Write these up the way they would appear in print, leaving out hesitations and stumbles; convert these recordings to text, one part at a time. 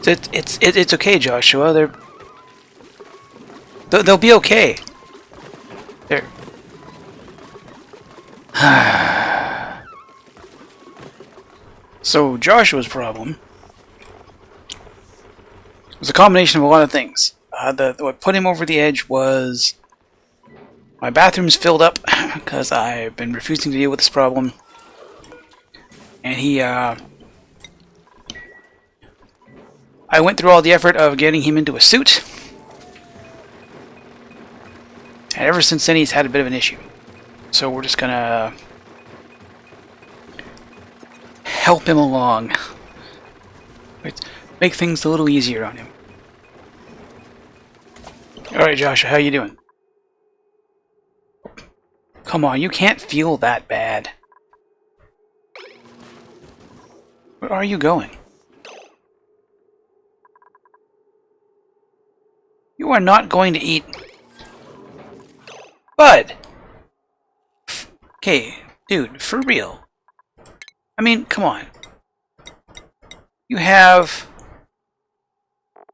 It's okay, Joshua. They'll be okay. They're So Joshua's problem was a combination of a lot of things. What put him over the edge was my bathroom's filled up because I've been refusing to deal with this problem, and I went through all the effort of getting him into a suit, and ever since then he's had a bit of an issue. So we're just gonna help him along. Make things a little easier on him. Alright, Joshua, how you doing? Come on, you can't feel that bad. Where are you going? You are not going to eat. Bud! Okay, dude, for real. I mean, come on. You have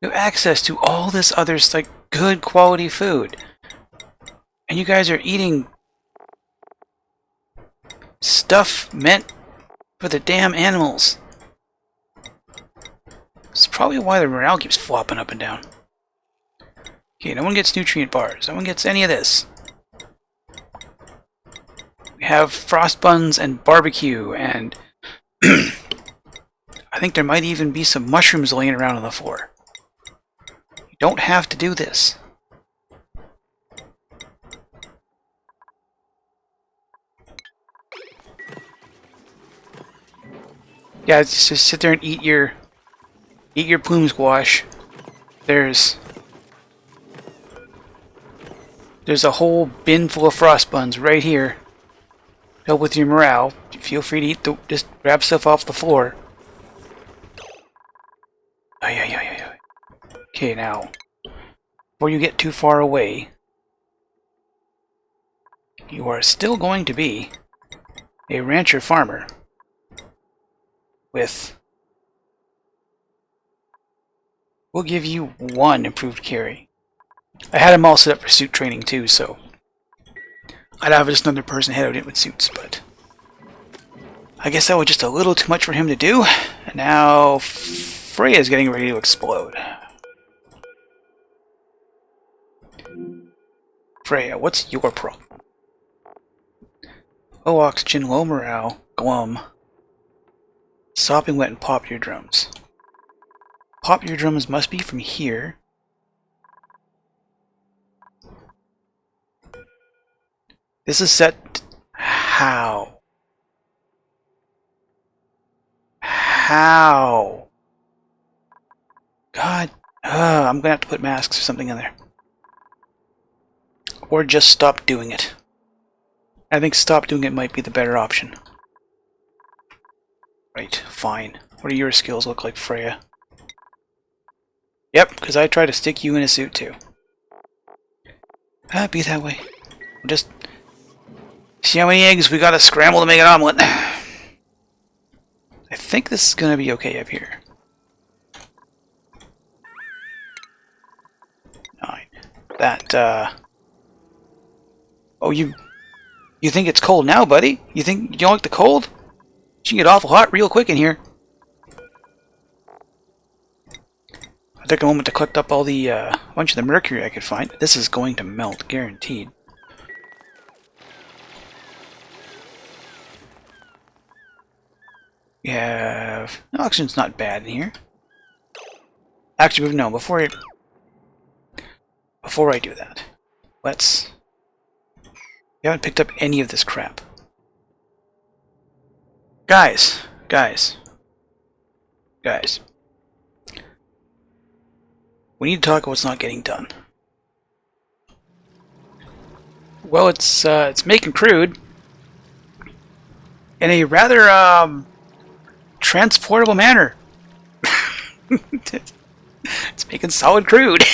access to all this other, like, good quality food. And you guys are eating stuff meant for the damn animals. It's probably why the morale keeps flopping up and down. Okay, no one gets nutrient bars. No one gets any of this. We have frost buns and barbecue, and I think there might even be some mushrooms laying around on the floor. You don't have to do this. Yeah, just sit there and eat your plume squash. There's a whole bin full of frost buns right here. Help with your morale. Feel free to eat just grab stuff off the floor. Okay, now, before you get too far away, you are still going to be a rancher farmer with... We'll give you 1 improved carry. I had him all set up for suit training too, so I'd have just another person head out in with suits, but I guess that was just a little too much for him to do. And now Freya's getting ready to explode. Freya, what's your problem? Low oxygen, low morale, glum. Sopping wet and pop eardrums. Pop eardrums must be from here. This is set... How? How? God. I'm gonna have to put masks or something in there. Or just stop doing it. I think stop doing it might be the better option. Right, fine. What do your skills look like, Freya? Yep, because I tried to stick you in a suit too. Be that way. We'll just see how many eggs we gotta scramble to make an omelet. I think this is gonna be okay up here. 9. That, Oh, you think it's cold now, buddy? You think you don't like the cold? You can get awful hot real quick in here. I took a moment to collect up all the, bunch of the mercury I could find. This is going to melt, guaranteed. We have... Oxygen's not bad in here. Actually, no, before I do that, let's... We haven't picked up any of this crap. Guys. We need to talk about what's not getting done. Well, it's making crude in a rather transportable manner. It's making solid crude.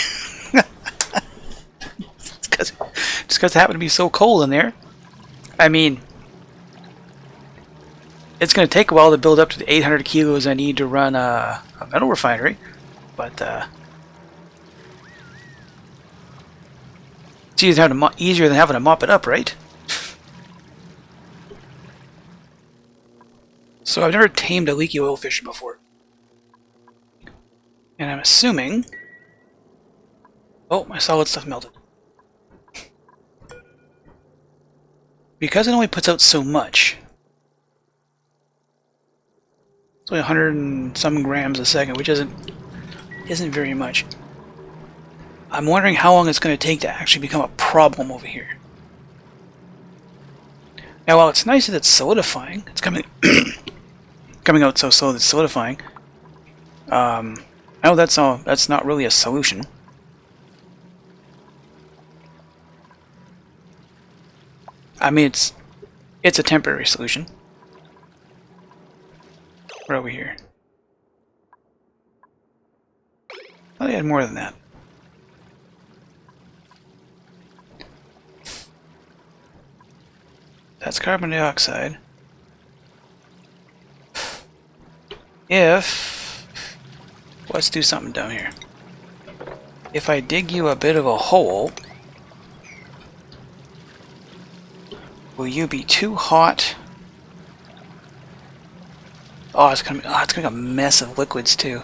Just because it happened to be so cold in there. I mean, it's going to take a while to build up to the 800 kilos I need to run a metal refinery. But it's easier than having to mop it up, right? So I've never tamed a leaky oil fisher before. And I'm assuming... Oh, my solid stuff melted. Because it only puts out so much... It's only 100 and some grams a second, which isn't very much. I'm wondering how long it's going to take to actually become a problem over here. Now, while it's nice that it's solidifying, it's coming out so slow that it's solidifying. No, that's not really a solution. I mean, it's a temporary solution. We're over here. Oh, they had more than that. That's carbon dioxide. Let's do something down here. If I dig you a bit of a hole, will you be too hot? Oh, it's gonna be a mess of liquids too.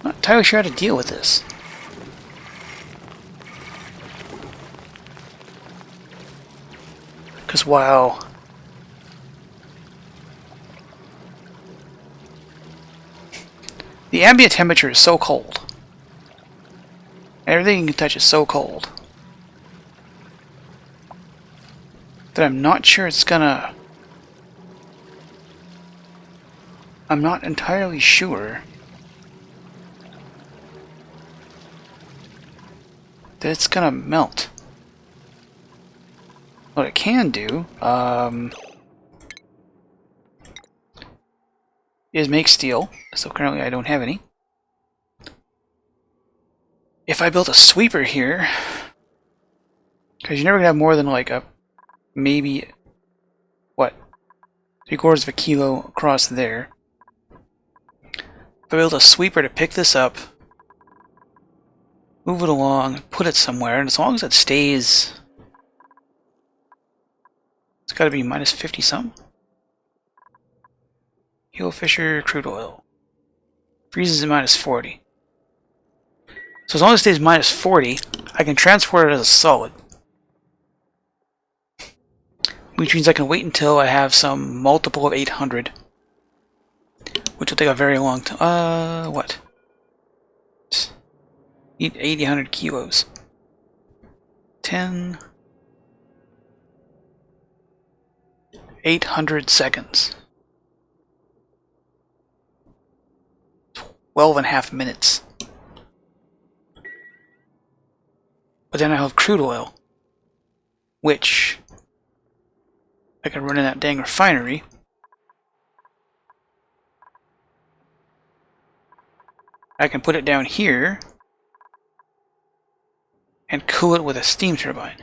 I'm not entirely sure how to deal with this. Because while the ambient temperature is so cold, everything you can touch is so cold, that I'm not sure it's gonna... I'm not entirely sure that it's gonna melt. What it can do is make steel, so currently I don't have any. If I built a sweeper here, because you're never gonna have more than like a maybe what 3/4 of a kilo across there. If I built a sweeper to pick this up, move it along, put it somewhere, and as long as it stays. It's got to be minus 50 something. Eel fisher, crude oil. Freezes at minus 40. So as long as it stays minus 40, I can transport it as a solid. Which means I can wait until I have some multiple of 800. Which will take a very long time. What? Need 800 kilos. 10... 800 seconds. 12.5 minutes. But then I have crude oil, which I can run in that dang refinery. I can put it down here and cool it with a steam turbine.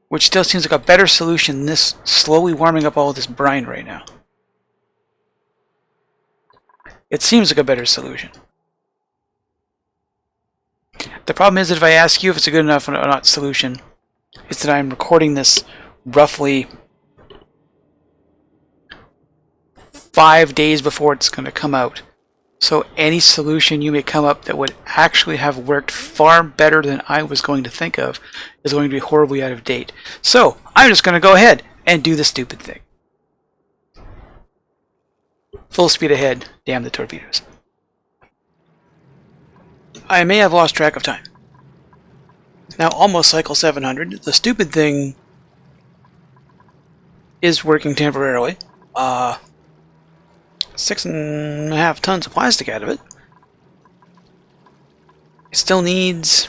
Which still seems like a better solution than this slowly warming up all of this brine right now. It seems like a better solution. The problem is that if I ask you if it's a good enough or not solution, it's that I'm recording this roughly 5 days before it's going to come out. So any solution you may come up that would actually have worked far better than I was going to think of is going to be horribly out of date. So I'm just going to go ahead and do the stupid thing. Full speed ahead, damn the torpedoes. I may have lost track of time. Now almost cycle 700. The stupid thing is working temporarily. 6.5 tons of plastic out of it. It still needs...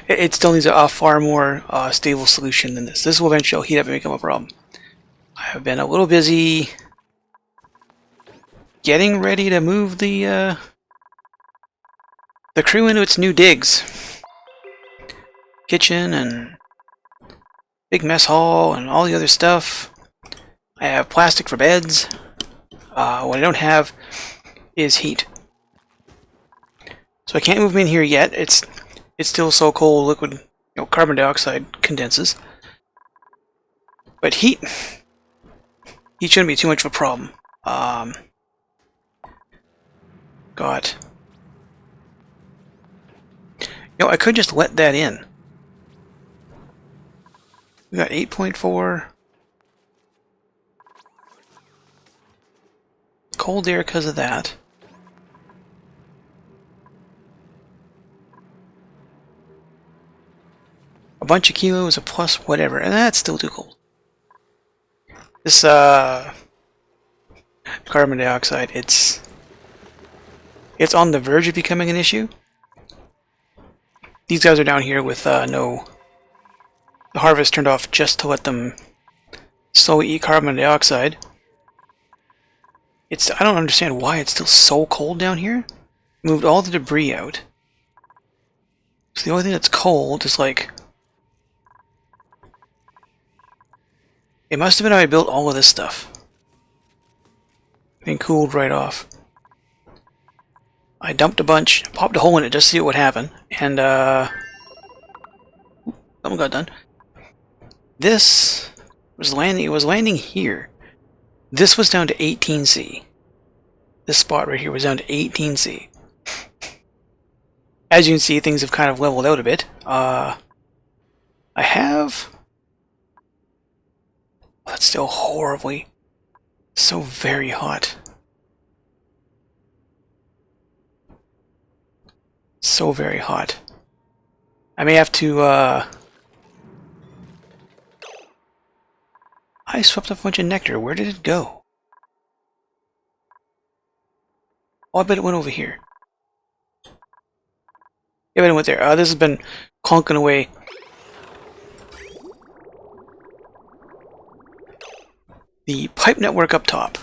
It still needs a far more stable solution than this. This will eventually heat up and become a problem. I have been a little busy getting ready to move the crew into its new digs. Kitchen and big mess hall and all the other stuff. I have plastic for beds. What I don't have is heat. So I can't move them in here yet. It's still so cold, liquid, carbon dioxide condenses. But heat shouldn't be too much of a problem. God. I could just let that in. We got 8.4. Cold air because of that. A bunch of kilos, a plus whatever, and that's still too cold. This carbon dioxide, it's on the verge of becoming an issue. These guys are down here with the harvest turned off just to let them slowly eat carbon dioxide. I don't understand why it's still so cold down here. Moved all the debris out. So the only thing that's cold is like... It must have been how I built all of this stuff. Being cooled right off. I dumped a bunch, popped a hole in it just to see what would happen, and something got done. This was landing here. This was down to 18C. This spot right here was down to 18C. As you can see, things have kind of leveled out a bit. I have... That's still horribly... So very hot. So very hot. I may have to, I swept up a bunch of nectar. Where did it go? Oh, I bet it went over here. Yeah, but it went there. This has been clunking away. The pipe network up top.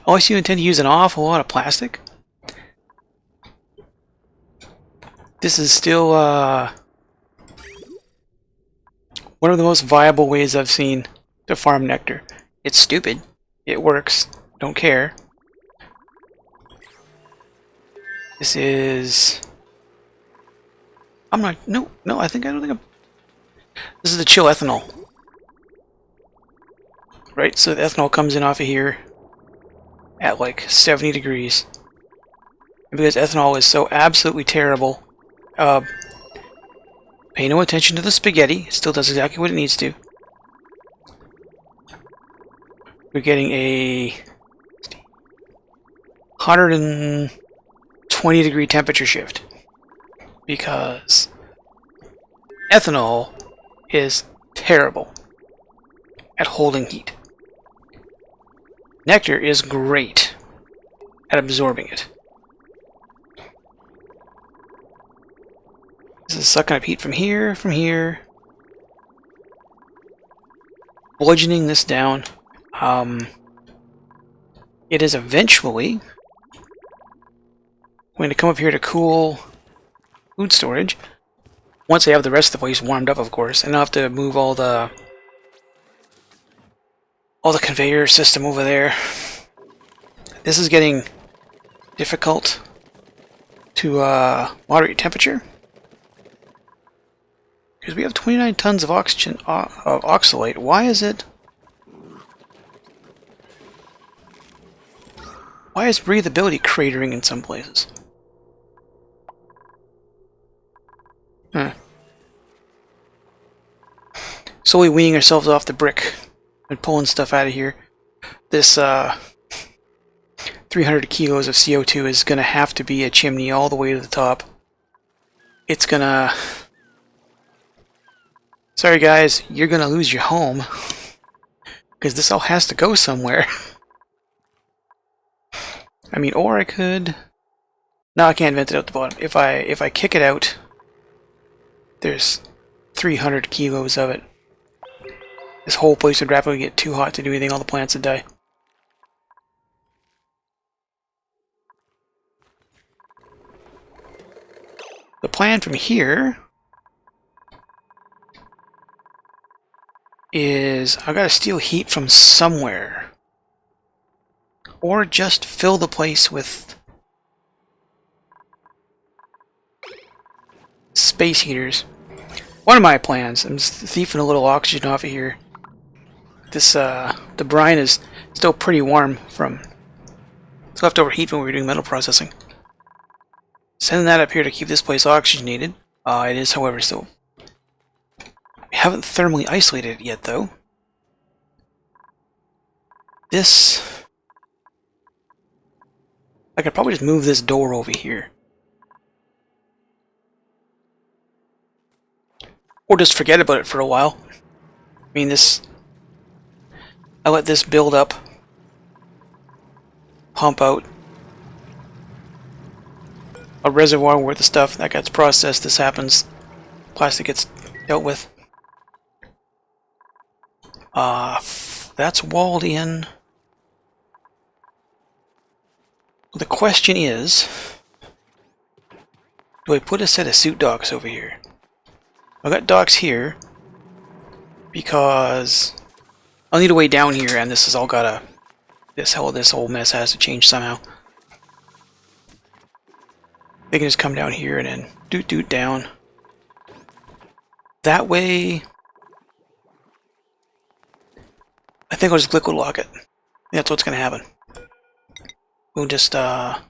Oh, I see you intend to use an awful lot of plastic. This is still one of the most viable ways I've seen to farm nectar. It's stupid. It works. Don't care. This is... I'm not... No, I don't think I'm... This is the chill ethanol. Right, so the ethanol comes in off of here at like 70 degrees. And because ethanol is so absolutely terrible, pay no attention to the spaghetti. It still does exactly what it needs to. We're getting a 120 degree temperature shift because ethanol is terrible at holding heat. Nectar is great at absorbing it. This is sucking up heat from here, bludgeoning this down. It is eventually going to come up here to cool food storage. Once I have the rest of the place warmed up, of course, and I'll have to move all the conveyor system over there. This is getting difficult to moderate temperature. Because we have 29 tons of oxygen, oxalate. Why is breathability cratering in some places? Slowly weaning ourselves off the brick and pulling stuff out of here. This 300 kilos of CO2 is going to have to be a chimney all the way to the top. It's gonna... Sorry guys, you're gonna lose your home. Because this all has to go somewhere. I mean, or I could... No, I can't vent it out the bottom. If I kick it out, there's 300 kilos of it. This whole place would rapidly get too hot to do anything, all the plants would die. The plan from here is I gotta steal heat from somewhere. Or just fill the place with space heaters. One of my plans, I'm just thieving a little oxygen off of here. This, the brine is still pretty warm from leftover heat when we were doing metal processing. Sending that up here to keep this place oxygenated. It is, however, still... We haven't thermally isolated it yet, though. This... I could probably just move this door over here. Or just forget about it for a while. I mean, this... I let this build up. Pump out a reservoir worth of stuff that gets processed. This happens. Plastic gets dealt with. That's walled in. The question is, do I put a set of suit docks over here? I've got docks here because I'll need a way down here, and this has all gotta... This whole mess has to change somehow. They can just come down here and then doot down. That way, I think I'll just liquid lock it. That's what's gonna happen. We'll just let's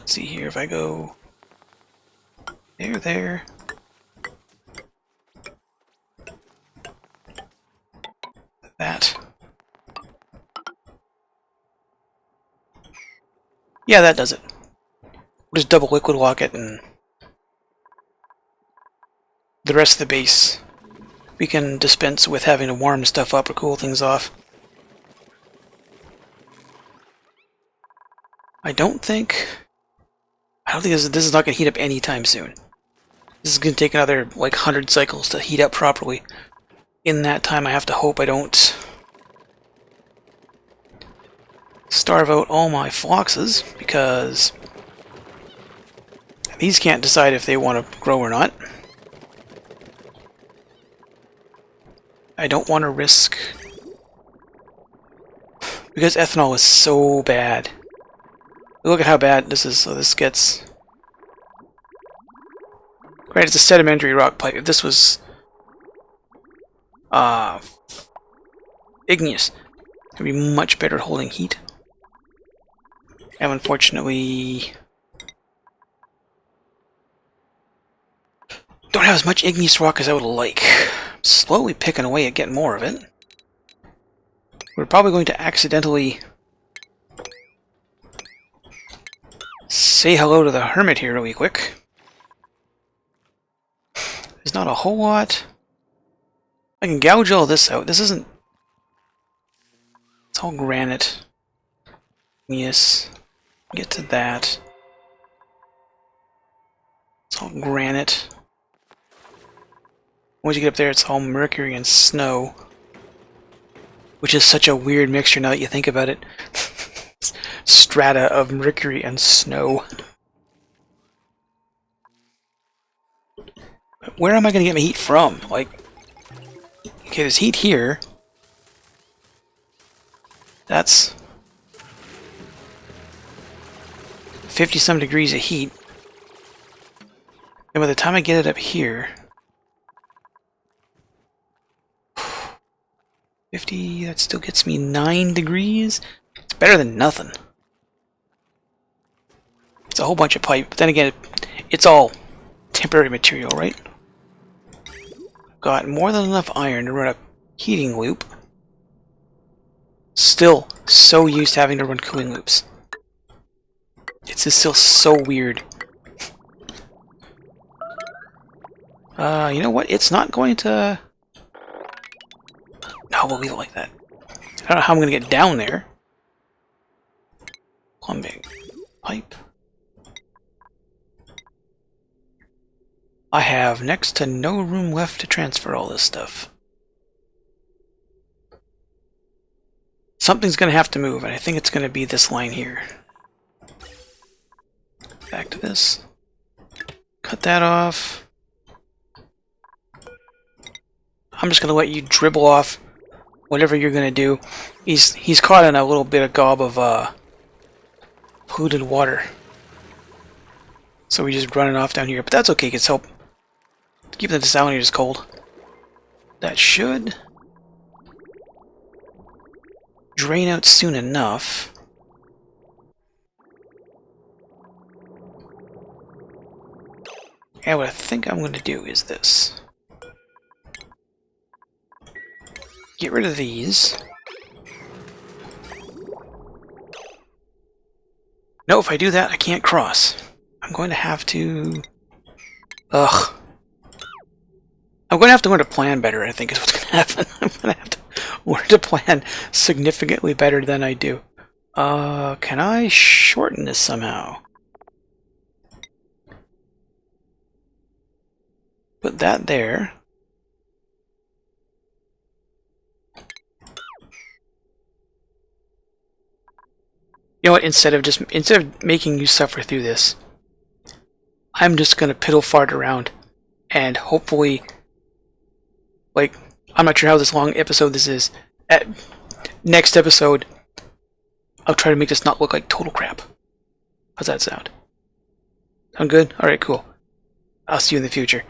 see here if I go there. That. Yeah, that does it. We'll just double liquid lock it, and the rest of the base we can dispense with having to warm stuff up or cool things off. I don't think this is not going to heat up anytime soon. This is going to take another like 100 cycles to heat up properly. In that time, I have to hope I don't starve out all my floxes, because these can't decide if they want to grow or not. I don't want to risk, because ethanol is so bad. Look at how bad this is. So this gets... Right, it's a sedimentary rock pipe. If this was igneous, it would be much better at holding heat. And unfortunately, don't have as much igneous rock as I would like. I'm slowly picking away at getting more of it. We're probably going to accidentally say hello to the hermit here really quick. There's not a whole lot. I can gouge all this out. This isn't... It's all granite. Yes. Get to that. It's all granite. Once you get up there, it's all mercury and snow. Which is such a weird mixture now that you think about it. Strata of mercury and snow. Where am I going to get my heat from? Like, okay, there's heat here. That's 50-some degrees of heat. And by the time I get it up here, 50, that still gets me 9 degrees. It's better than nothing. It's a whole bunch of pipe, but then again, it's all temporary material, right? Got more than enough iron to run a heating loop. Still so used to having to run cooling loops. It's just still so weird. You know what? It's not going to... No, we'll leave it like that. I don't know how I'm going to get down there. Plumbing. Pipe. I have next to no room left to transfer all this stuff. Something's going to have to move, and I think it's going to be this line here. Back to this. Cut that off. I'm just gonna let you dribble off whatever you're gonna do. He's caught in a little bit of gob of polluted water. So we just running off down here. But that's okay, it's help keeping the desalinators cold. That should drain out soon enough. And what I think I'm going to do is this. Get rid of these. No, if I do that, I can't cross. I'm going to have to... Ugh. I'm going to have to learn to plan better, I think is what's going to happen. I'm going to have to learn to plan significantly better than I do. Can I shorten this somehow? Put that there. You know what, instead of making you suffer through this, I'm just gonna piddle fart around and hopefully, like, I'm not sure how this long episode this is. At next episode, I'll try to make this not look like total crap. How's that sound? Sound good? Alright, cool. I'll see you in the future.